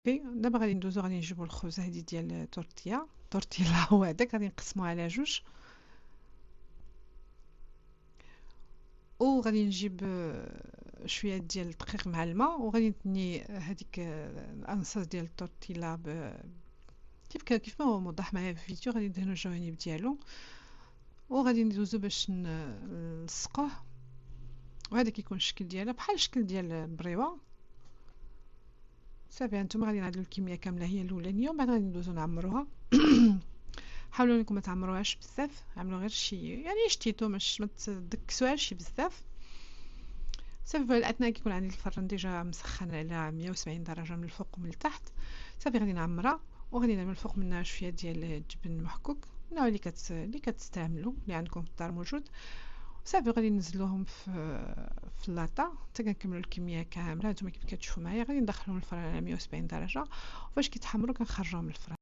اوكي، دابا غادي ندوزو، غادي نجيبو الخبزه هادي ديال تورتيلا هو هذاك، غادي نقسموه على جوج. وغادي نجيب شويه ديال الدقيق مع الماء، وغادي نتني هذيك الانصاص ديال التورتيلا كيف ما هو موضح معايا في الفيديو. غادي ندهنو الجوانب ديالو، وغادي ندوزو باش نلصقوه. وهذا كيكون الشكل ديالها بحال الشكل ديال البريوه. صافي هانتوما غادي نعدلو الكميه كامله هي الاولانيه، ومن بعد غادي ندوزو نعمروها. حاولوا انكم ما تعمروهاش بزاف، عملوا غير شي يعني شتيتو، ما تدكسوهاش شي بزاف. صافي في الاثناء كيكون عندي الفران ديجا مسخن على 170 درجه من الفوق ومن التحت. صافي غادي نعمرها، وغادي نعمل الفوق منها شويه ديال الجبن محكوك، النوع اللي كتستعملوا اللي عندكم في الدار موجود. صافي غادي ننزلوهم في اللاطه حتى كنكملوا الكميه كامله. هانتوما كيف كتشوفوا معايا غادي ندخلهم الفران على 170 درجه، وفاش كيتحمروا كنخرجوهم من الفران.